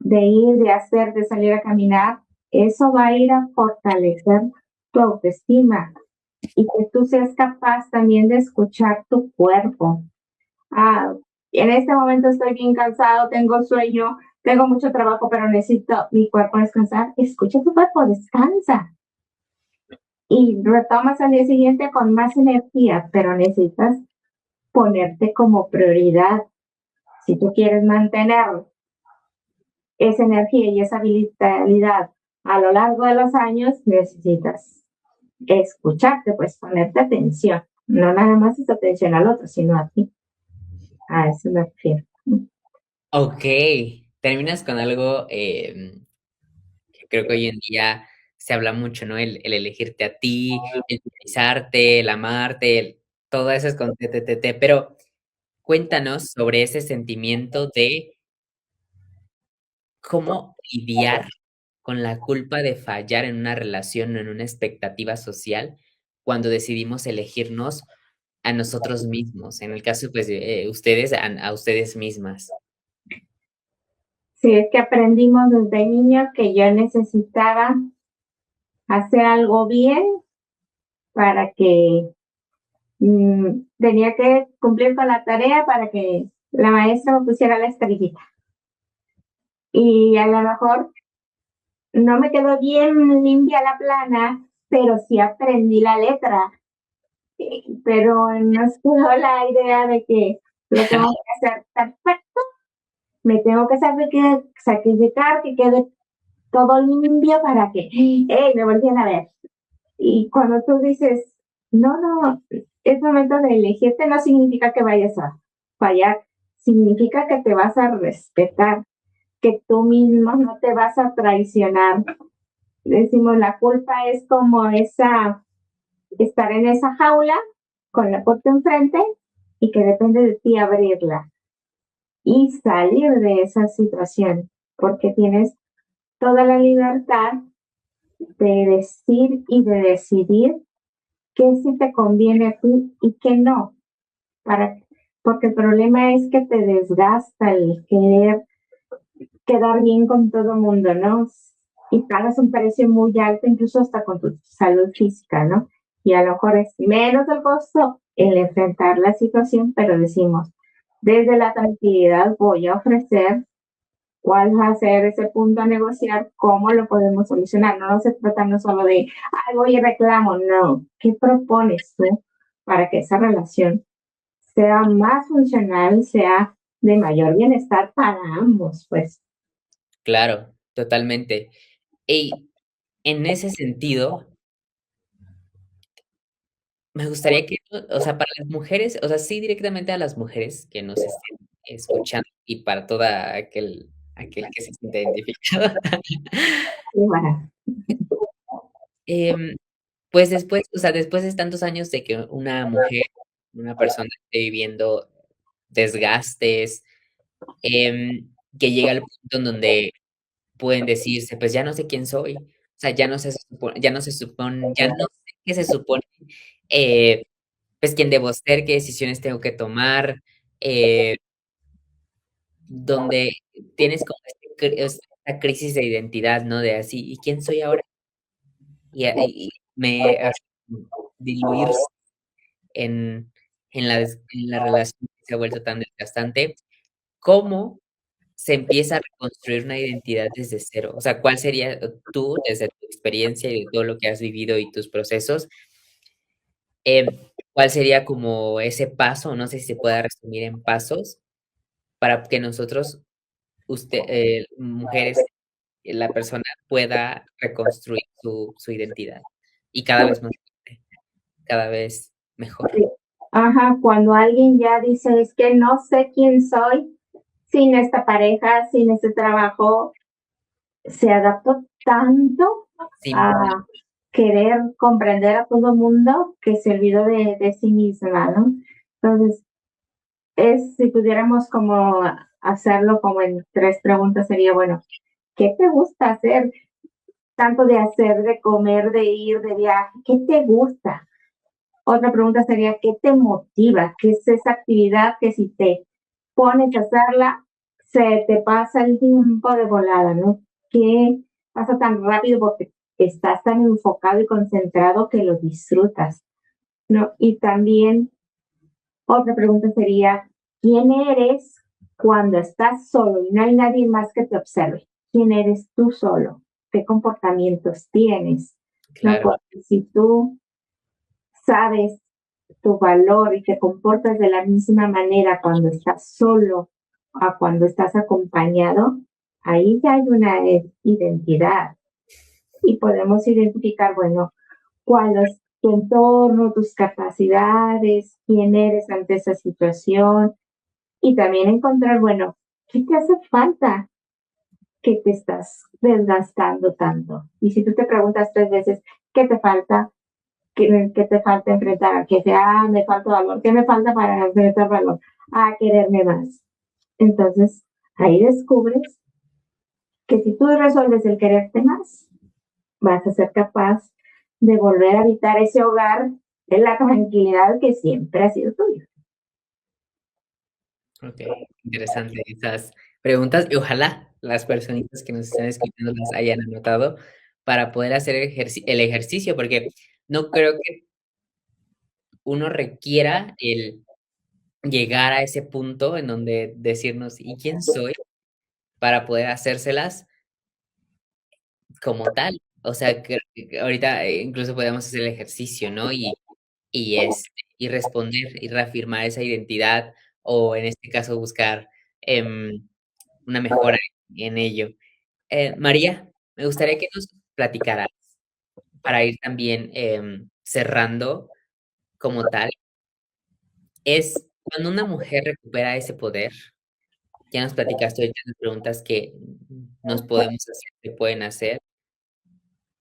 de ir, de hacer, de salir a caminar, eso va a ir a fortalecer tu autoestima y que tú seas capaz también de escuchar tu cuerpo. Ah, en este momento estoy bien cansado, tengo sueño, tengo mucho trabajo, pero necesito mi cuerpo descansar. Escucha tu cuerpo, descansa. Y retomas al día siguiente con más energía, pero necesitas ponerte como prioridad. Si tú quieres mantener esa energía y esa vitalidad a lo largo de los años, necesitas escucharte, pues ponerte atención. No nada más es atención al otro, sino a ti. A eso me refiero. Ok, terminas con algo que creo que hoy en día se habla mucho, ¿no? El elegirte a ti, el priorizarte, el amarte, todo eso es con TTTT, pero cuéntanos sobre ese sentimiento de cómo lidiar con la culpa de fallar en una relación o en una expectativa social cuando decidimos elegirnos a nosotros mismos. En el caso, pues, de ustedes, a ustedes mismas. Sí, es que aprendimos desde niño que yo necesitaba hacer algo bien para que tenía que cumplir con la tarea para que la maestra me pusiera la estrellita. Y a lo mejor no me quedó bien limpia la plana, pero sí aprendí la letra. Pero no quedó la idea de que lo tengo que hacer perfecto, me tengo que sacrificar, que quede todo limpio para que, hey, me volvieran a ver. Y cuando tú dices, no, no, es momento de elegirte, no significa que vayas a fallar, significa que te vas a respetar, que tú mismo no te vas a traicionar. Decimos, la culpa es como estar en esa jaula con la puerta enfrente y que depende de ti abrirla y salir de esa situación, porque tienes toda la libertad de decir y de decidir qué sí te conviene a ti y qué no, para, porque el problema es que te desgasta el querer quedar bien con todo el mundo, ¿no? Y pagas un precio muy alto, incluso hasta con tu salud física, ¿no? Y a lo mejor es menos el costo el enfrentar la situación, pero decimos, desde la tranquilidad voy a ofrecer cuál va a ser ese punto a negociar, cómo lo podemos solucionar. No se trata no solo de, ay, voy y reclamo, no. ¿Qué propones tú para que esa relación sea más funcional, sea de mayor bienestar para ambos, pues? Claro, totalmente. Y en ese sentido, me gustaría que, o sea, para las mujeres, o sea, sí directamente a las mujeres que nos estén escuchando y para toda aquel que se siente identificado. Y bueno, Em, pues después, o sea, después de tantos años de que una mujer, una persona esté viviendo desgastes, que llega al punto en donde pueden decirse, pues ya no sé quién soy, o sea, ya no sé qué se supone, eh, pues quién debo ser, qué decisiones tengo que tomar, eh, donde tienes como esta crisis de identidad, ¿no? De así, ¿y quién soy ahora? Y me hace diluirse en, en la relación que se ha vuelto tan desgastante. ¿Cómo se empieza a reconstruir una identidad desde cero? O sea, ¿cuál sería tú, desde tu experiencia y de todo lo que has vivido y tus procesos, cuál sería como ese paso? No sé si se pueda resumir en pasos para que nosotros, mujeres, la persona pueda reconstruir su identidad y cada vez más fuerte, cada vez mejor. ajá, cuando alguien ya dice, es que no sé quién soy sin esta pareja, sin este trabajo, se adaptó tanto Sí, a querer comprender a todo mundo que se olvidó de sí misma, ¿no? Entonces, si pudiéramos como hacerlo como en tres preguntas, sería, bueno, ¿qué te gusta hacer? Tanto de hacer, de comer, de ir, de viaje, ¿qué te gusta? Otra pregunta sería, ¿qué te motiva? ¿Qué es esa actividad que si te pones a hacerla, se te pasa el tiempo de volada, ¿no? ¿Qué pasa tan rápido porque estás tan enfocado y concentrado que lo disfrutas, ¿no? Y también otra pregunta sería, ¿quién eres cuando estás solo y no hay nadie más que te observe? ¿Quién eres tú solo? ¿Qué comportamientos tienes? No, Claro, porque si tú sabes tu valor y te comportas de la misma manera cuando estás solo a cuando estás acompañado, ahí ya hay una identidad y podemos identificar, bueno, cuál es tu entorno, tus capacidades, quién eres ante esa situación y también encontrar, bueno, ¿qué te hace falta que te estás desgastando tanto? Y si tú te preguntas 3 veces, ¿qué te falta? ¿Qué te falta enfrentar? Que sea, me falta valor. ¿Qué me falta para enfrentar valor? A quererme más. Entonces, ahí descubres que si tú resuelves el quererte más, vas a ser capaz de volver a habitar ese hogar en la tranquilidad que siempre ha sido tuyo. ok, interesante esas preguntas y ojalá las personitas que nos están escuchando las hayan anotado para poder hacer el ejercicio, porque no creo que uno requiera el llegar a ese punto en donde decirnos, ¿y quién soy? Para poder hacérselas como tal. O sea, que ahorita incluso podemos hacer el ejercicio, ¿no? Y responder y reafirmar esa identidad o en este caso buscar una mejora en ello. María, me gustaría que nos platicaras para ir también cerrando como tal, es cuando una mujer recupera ese poder, ya nos platicaste ahorita las preguntas que nos podemos hacer, se pueden hacer.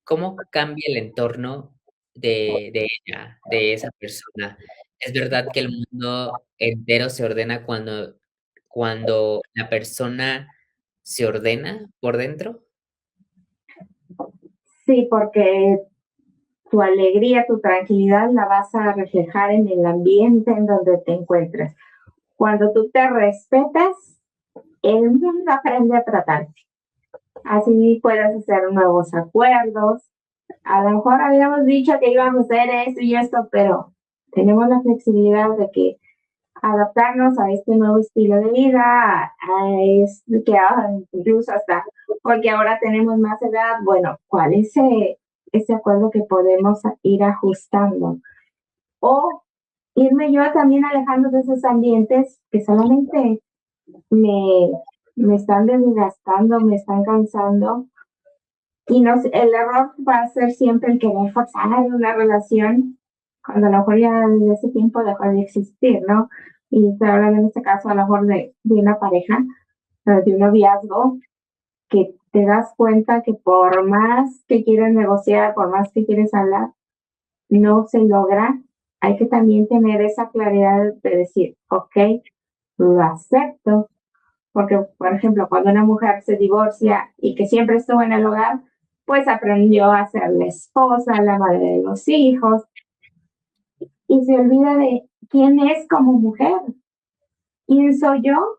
¿Cómo cambia el entorno de ella, de esa persona? ¿Es verdad que el mundo entero se ordena cuando la persona se ordena por dentro? Sí, porque tu alegría, tu tranquilidad la vas a reflejar en el ambiente en donde te encuentres. Cuando tú te respetas, el mundo aprende a tratarte. Así puedes hacer nuevos acuerdos. A lo mejor habíamos dicho que íbamos a hacer esto y esto, pero tenemos la flexibilidad de que adaptarnos a este nuevo estilo de vida, que incluso hasta porque ahora tenemos más edad, bueno, ¿cuál es ese acuerdo que podemos ir ajustando? O irme yo también alejando de esos ambientes que solamente me, me están desgastando, me están cansando. Y no, el error va a ser siempre el querer forzar una relación cuando a lo mejor ya desde ese tiempo dejó de existir, ¿no? Y estoy hablando en este caso a lo mejor de una pareja, de un noviazgo, que te das cuenta que por más que quieres negociar, por más que quieres hablar, no se logra. Hay que también tener esa claridad de decir, ok, lo acepto, porque, por ejemplo, cuando una mujer se divorcia y que siempre estuvo en el hogar, pues aprendió a ser la esposa, la madre de los hijos, y se olvida de quién es como mujer. ¿Quién soy yo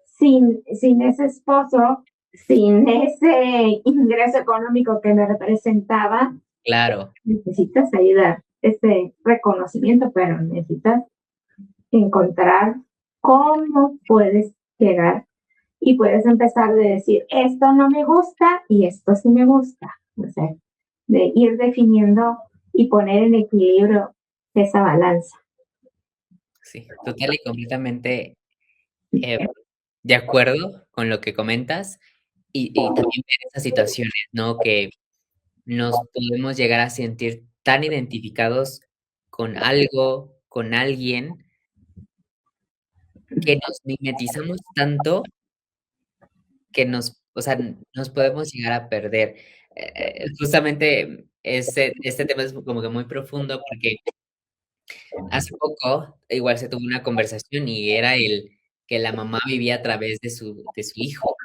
sin ese esposo, sin ese ingreso económico que me representaba? Claro, Necesitas ayudar, ese reconocimiento, pero necesitas encontrar cómo puedes llegar y puedes empezar de decir, esto no me gusta y esto sí me gusta. O sea, de ir definiendo y poner en equilibrio esa balanza. sí, total y completamente eh, de acuerdo con lo que comentas y también ver esas situaciones, ¿no? Que nos podemos llegar a sentir tan identificados con algo, con alguien, que nos mimetizamos tanto que o sea, nos podemos llegar a perder. Justamente este tema es como que muy profundo porque hace poco igual se tuvo una conversación y era el que la mamá vivía a través de su hijo.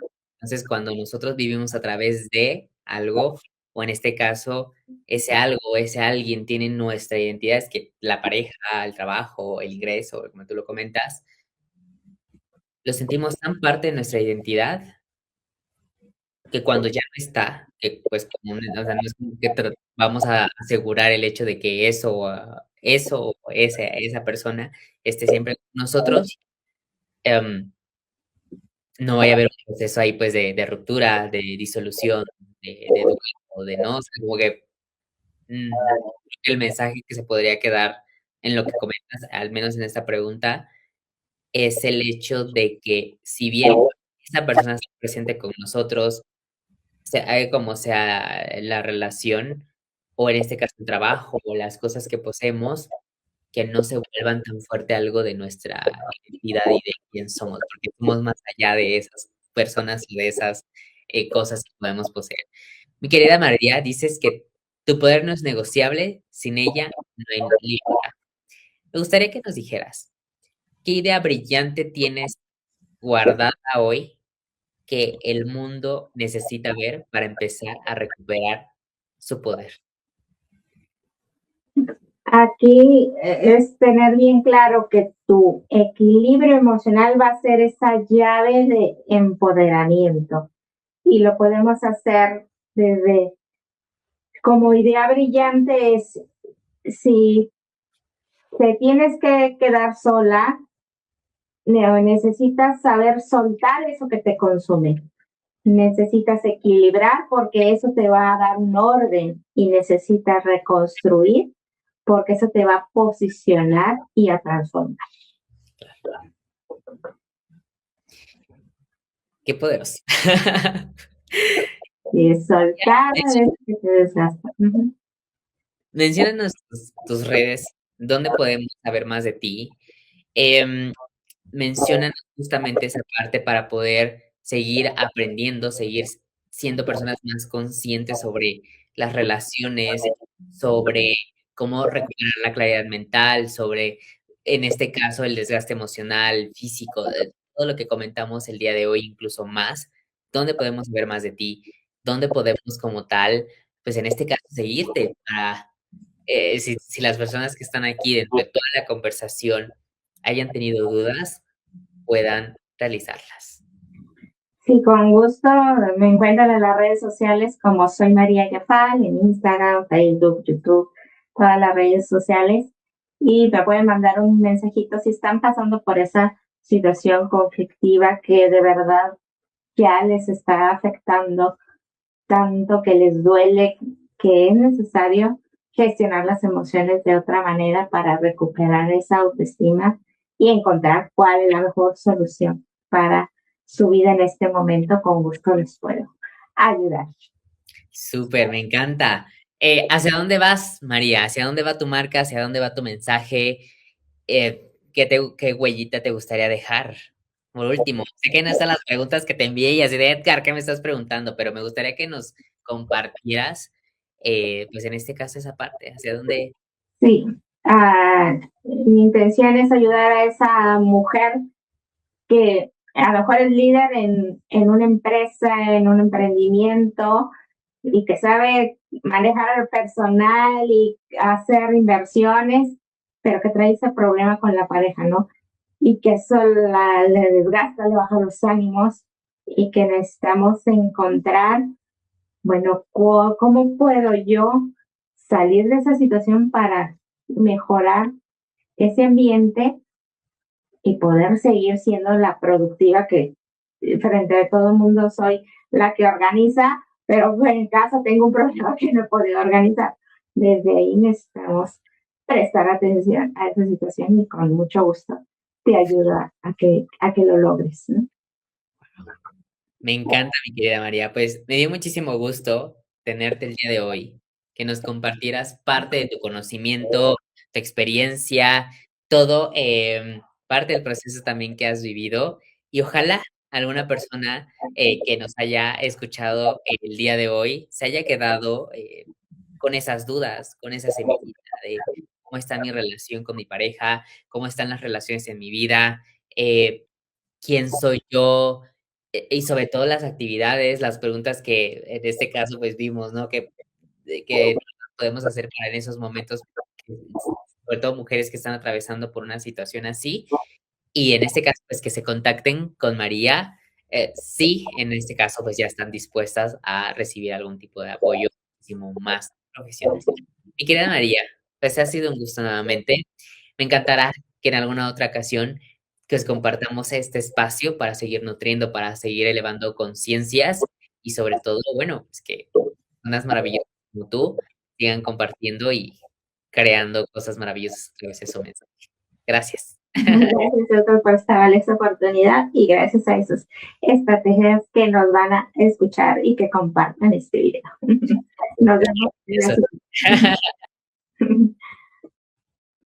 Entonces, cuando nosotros vivimos a través de algo, o en este caso, ese algo, ese alguien tiene nuestra identidad, es que la pareja, el trabajo, el ingreso, como tú lo comentas, lo sentimos tan parte de nuestra identidad que cuando ya no está, que pues como o sea, no es como que vamos a asegurar el hecho de que eso o esa persona esté siempre con nosotros, em, no vaya a haber un proceso ahí pues de ruptura, de disolución, de duelo, de no, o sea, como que el mensaje que se podría quedar en lo que comentas, al menos en esta pregunta, es el hecho de que si bien esa persona está presente con nosotros, sea como sea la relación, o en este caso el trabajo, o las cosas que poseemos, que no se vuelvan tan fuerte algo de nuestra identidad y de quién somos, porque somos más allá de esas personas y de esas cosas que podemos poseer. Mi querida María, dices que tu poder no es negociable, sin ella no hay libertad. Me gustaría que nos dijeras, ¿qué idea brillante tienes guardada hoy que el mundo necesita ver para empezar a recuperar su poder? Aquí es tener bien claro que tu equilibrio emocional va a ser esa llave de empoderamiento y lo podemos hacer desde como idea brillante es si te tienes que quedar sola, necesitas saber soltar eso que te consume. Necesitas equilibrar porque eso te va a dar un orden y necesitas reconstruir porque eso te va a posicionar y a transformar. Qué poderoso. Y soltar es que te desgasta. Uh-huh. Menciónanos tus redes, dónde podemos saber más de ti. Em, Menciónanos justamente esa parte para poder seguir aprendiendo, seguir siendo personas más conscientes sobre las relaciones, sobre cómo recuperar la claridad mental, sobre, en este caso, el desgaste emocional, físico, todo lo que comentamos el día de hoy, incluso más. ¿Dónde podemos ver más de ti? ¿Dónde podemos como tal, pues en este caso, seguirte para si las personas que están aquí dentro de toda la conversación hayan tenido dudas, puedan realizarlas? Sí, con gusto. Me encuentran en las redes sociales como soy María Yafal, en Instagram, Facebook, YouTube, todas las redes sociales. Y me pueden mandar un mensajito si están pasando por esa situación conflictiva que de verdad ya les está afectando tanto que les duele, que es necesario gestionar las emociones de otra manera para recuperar esa autoestima y encontrar cuál es la mejor solución para su vida en este momento. Con gusto les puedo ayudar. Súper, me encanta. ¿Hacia dónde vas, María? ¿Hacia dónde va tu marca? ¿Hacia dónde va tu mensaje? ¿Qué huellita te gustaría dejar? Por último, sé que no están las preguntas que te envié y así de Edgar, ¿qué me estás preguntando? Pero me gustaría que nos compartieras, pues en este caso, esa parte. ¿Hacia dónde? Sí, mi intención es ayudar a esa mujer que a lo mejor es líder en una empresa, en un emprendimiento, y que sabe manejar el personal y hacer inversiones, pero que trae ese problema con la pareja, ¿no? Y que eso le desgasta, le baja los ánimos y que necesitamos encontrar, bueno, ¿cómo puedo yo salir de esa situación para mejorar ese ambiente y poder seguir siendo la productiva que frente a todo el mundo soy la que organiza, pero en casa tengo un problema que no he podido organizar. Desde ahí necesitamos prestar atención a esa situación y con mucho gusto te ayuda a que lo logres, ¿no? Me encanta, mi querida María. Pues me dio muchísimo gusto tenerte el día de hoy, que nos compartieras parte de tu conocimiento, tu experiencia, todo, parte del proceso también que has vivido. Y ojalá alguna persona que nos haya escuchado el día de hoy se haya quedado con esas dudas, con esa semillita de cómo está mi relación con mi pareja, cómo están las relaciones en mi vida, eh, quién soy yo, y sobre todo las actividades, las preguntas que en este caso, pues, vimos, ¿no? Que podemos hacer para en esos momentos, sobre todo mujeres que están atravesando por una situación así. Y en este caso, pues que se contacten con María, sí, en este caso, pues ya están dispuestas a recibir algún tipo de apoyo muchísimo más profesional. Mi querida María, pues ha sido un gusto nuevamente. Me encantará que en alguna otra ocasión pues compartamos este espacio para seguir nutriendo, para seguir elevando conciencias y sobre todo, bueno, pues que personas maravillosas como tú sigan compartiendo y creando cosas maravillosas a través de su mensaje. Gracias. Gracias, doctor, por esta valiosa oportunidad y gracias a esas estrategias que nos van a escuchar y que compartan este video. Nos vemos en la Eso. siguiente.